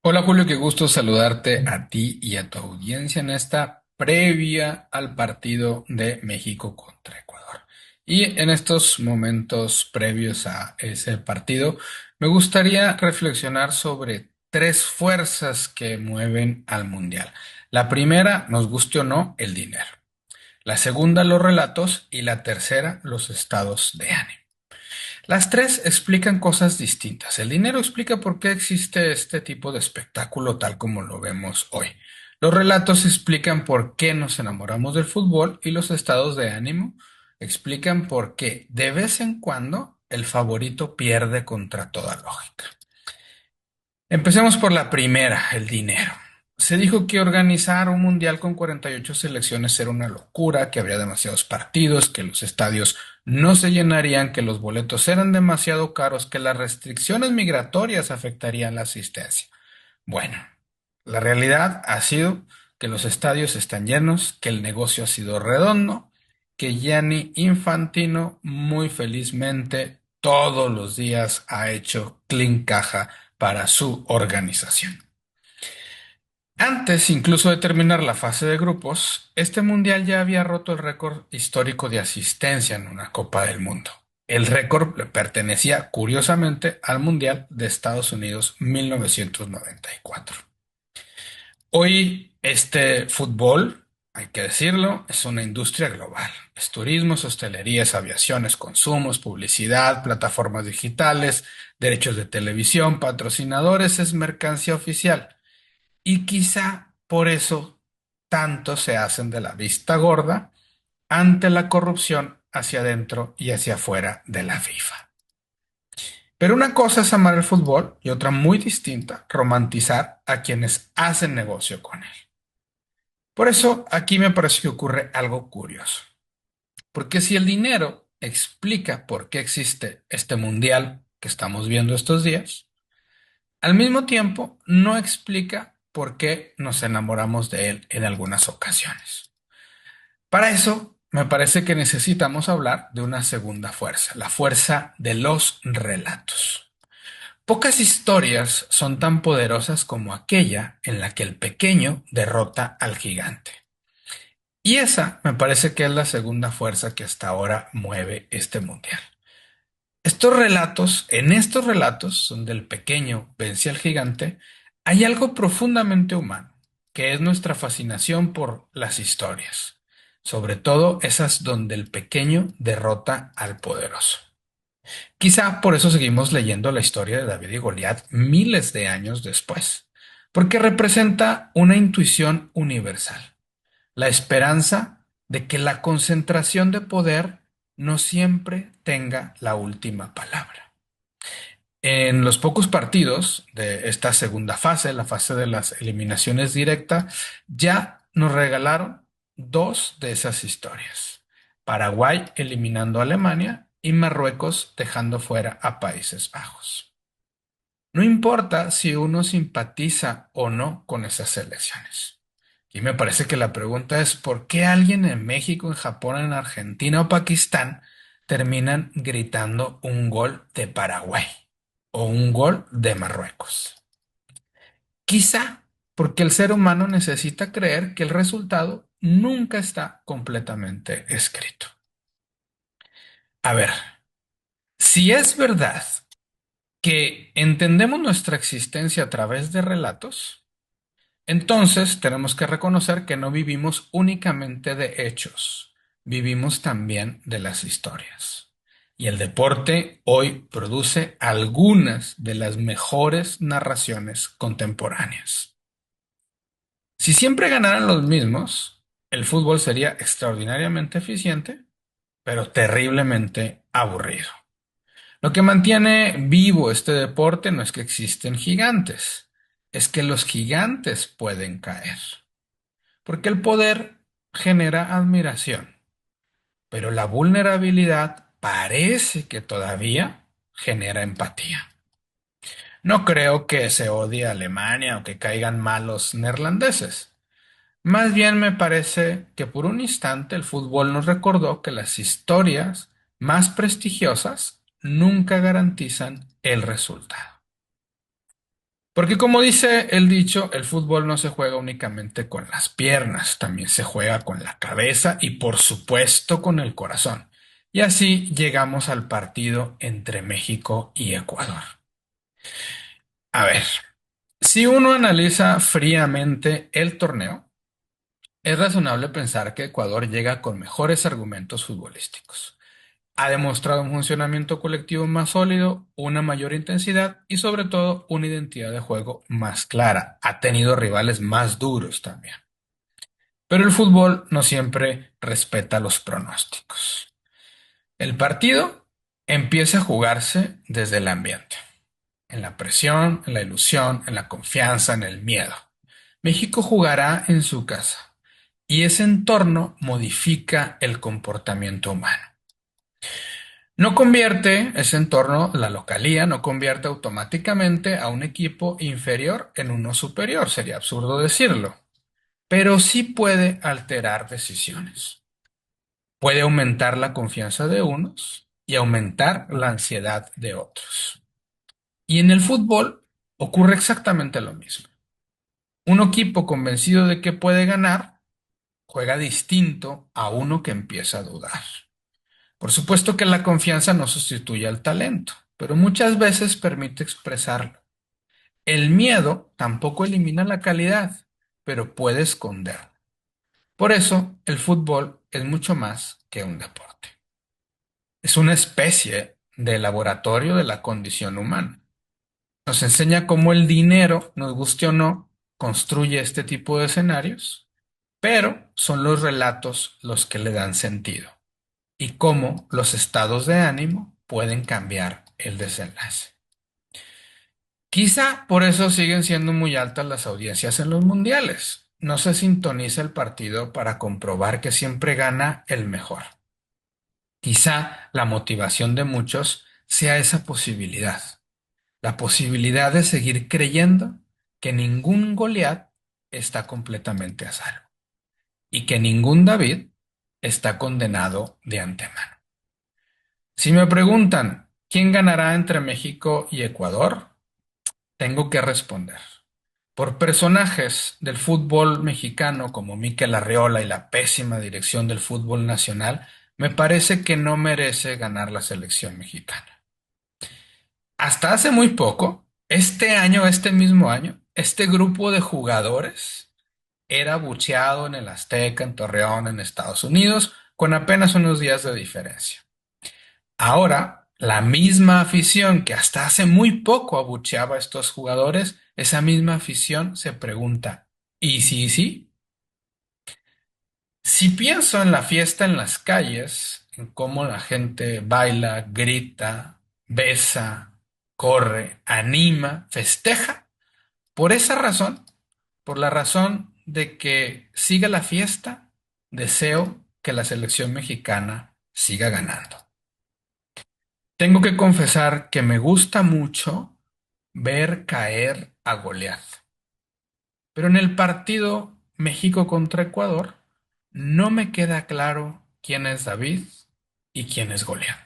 Hola Julio, qué gusto saludarte a ti y a tu audiencia en esta previa al partido de México contra Ecuador. Y en estos momentos previos a ese partido, me gustaría reflexionar sobre tres fuerzas que mueven al Mundial. La primera, nos guste o no, el dinero. La segunda, los relatos. Y la tercera, los estados de ánimo. Las tres explican cosas distintas. El dinero explica por qué existe este tipo de espectáculo tal como lo vemos hoy. Los relatos explican por qué nos enamoramos del fútbol y los estados de ánimo explican por qué de vez en cuando el favorito pierde contra toda lógica. Empecemos por la primera, el dinero. Se dijo que organizar un mundial con 48 selecciones era una locura, que habría demasiados partidos, que los estadios no se llenarían, que los boletos eran demasiado caros, que las restricciones migratorias afectarían la asistencia. Bueno, la realidad ha sido que los estadios están llenos, que el negocio ha sido redondo, que Gianni Infantino muy felizmente todos los días ha hecho clean caja para su organización. Antes incluso de terminar la fase de grupos, este mundial ya había roto el récord histórico de asistencia en una Copa del Mundo. El récord le pertenecía curiosamente al Mundial de Estados Unidos 1994. Hoy este fútbol, hay que decirlo, es una industria global. Es turismo, es hostelería, es aviación, es consumos, publicidad, plataformas digitales, derechos de televisión, patrocinadores, es mercancía oficial. Y quizá por eso tanto se hacen de la vista gorda ante la corrupción hacia adentro y hacia afuera de la FIFA. Pero una cosa es amar el fútbol y otra muy distinta, romantizar a quienes hacen negocio con él. Por eso aquí me parece que ocurre algo curioso. Porque si el dinero explica por qué existe este mundial que estamos viendo estos días, al mismo tiempo no explica por qué nos enamoramos de él en algunas ocasiones. Para eso, me parece que necesitamos hablar de una segunda fuerza, la fuerza de los relatos. Pocas historias son tan poderosas como aquella en la que el pequeño derrota al gigante. Y esa me parece que es la segunda fuerza que hasta ahora mueve este mundial. En estos relatos, donde el pequeño vence al gigante, hay algo profundamente humano, que es nuestra fascinación por las historias, sobre todo esas donde el pequeño derrota al poderoso. Quizá por eso seguimos leyendo la historia de David y Goliat miles de años después, porque representa una intuición universal, la esperanza de que la concentración de poder no siempre tenga la última palabra. En los pocos partidos de esta segunda fase, la fase de las eliminaciones directas, ya nos regalaron dos de esas historias. Paraguay eliminando a Alemania y Marruecos dejando fuera a Países Bajos. No importa si uno simpatiza o no con esas selecciones. Y me parece que la pregunta es ¿por qué alguien en México, en Japón, en Argentina o Pakistán terminan gritando un gol de Paraguay o un gol de Marruecos? Quizá porque el ser humano necesita creer que el resultado nunca está completamente escrito. A ver, si es verdad que entendemos nuestra existencia a través de relatos, entonces tenemos que reconocer que no vivimos únicamente de hechos, vivimos también de las historias. Y el deporte hoy produce algunas de las mejores narraciones contemporáneas. Si siempre ganaran los mismos, el fútbol sería extraordinariamente eficiente, pero terriblemente aburrido. Lo que mantiene vivo este deporte no es que existen gigantes, es que los gigantes pueden caer. Porque el poder genera admiración, pero la vulnerabilidad parece que todavía genera empatía. No creo que se odie a Alemania o que caigan malos neerlandeses. Más bien me parece que por un instante el fútbol nos recordó que las historias más prestigiosas nunca garantizan el resultado. Porque como dice el dicho, el fútbol no se juega únicamente con las piernas, también se juega con la cabeza y por supuesto con el corazón. Y así llegamos al partido entre México y Ecuador. A ver, si uno analiza fríamente el torneo, es razonable pensar que Ecuador llega con mejores argumentos futbolísticos. Ha demostrado un funcionamiento colectivo más sólido, una mayor intensidad y sobre todo una identidad de juego más clara. Ha tenido rivales más duros también. Pero el fútbol no siempre respeta los pronósticos. El partido empieza a jugarse desde el ambiente, en la presión, en la ilusión, en la confianza, en el miedo. México jugará en su casa y ese entorno modifica el comportamiento humano. No convierte ese entorno, la localía, no convierte automáticamente a un equipo inferior en uno superior, sería absurdo decirlo, pero sí puede alterar decisiones. Puede aumentar la confianza de unos y aumentar la ansiedad de otros. Y en el fútbol ocurre exactamente lo mismo. Un equipo convencido de que puede ganar juega distinto a uno que empieza a dudar. Por supuesto que la confianza no sustituye al talento, pero muchas veces permite expresarlo. El miedo tampoco elimina la calidad, pero puede esconderlo. Por eso, el fútbol es mucho más que un deporte. Es una especie de laboratorio de la condición humana. Nos enseña cómo el dinero, nos guste o no, construye este tipo de escenarios, pero son los relatos los que le dan sentido y cómo los estados de ánimo pueden cambiar el desenlace. Quizá por eso siguen siendo muy altas las audiencias en los mundiales. No se sintoniza el partido para comprobar que siempre gana el mejor. Quizá la motivación de muchos sea esa posibilidad, la posibilidad de seguir creyendo que ningún Goliat está completamente a salvo y que ningún David está condenado de antemano. Si me preguntan quién ganará entre México y Ecuador, tengo que responder. Por personajes del fútbol mexicano como Mikel Arriola y la pésima dirección del fútbol nacional, me parece que no merece ganar la selección mexicana. Hasta hace muy poco, este año, este mismo año, este grupo de jugadores era bucheado en el Azteca, en Torreón, en Estados Unidos, con apenas unos días de diferencia. Ahora, la misma afición que hasta hace muy poco abucheaba a estos jugadores, esa misma afición se pregunta, ¿y si sí? Si pienso en la fiesta en las calles, en cómo la gente baila, grita, besa, corre, anima, festeja, por esa razón, por la razón de que siga la fiesta, deseo que la selección mexicana siga ganando. Tengo que confesar que me gusta mucho ver caer a Goliat, pero en el partido México contra Ecuador no me queda claro quién es David y quién es Goliat.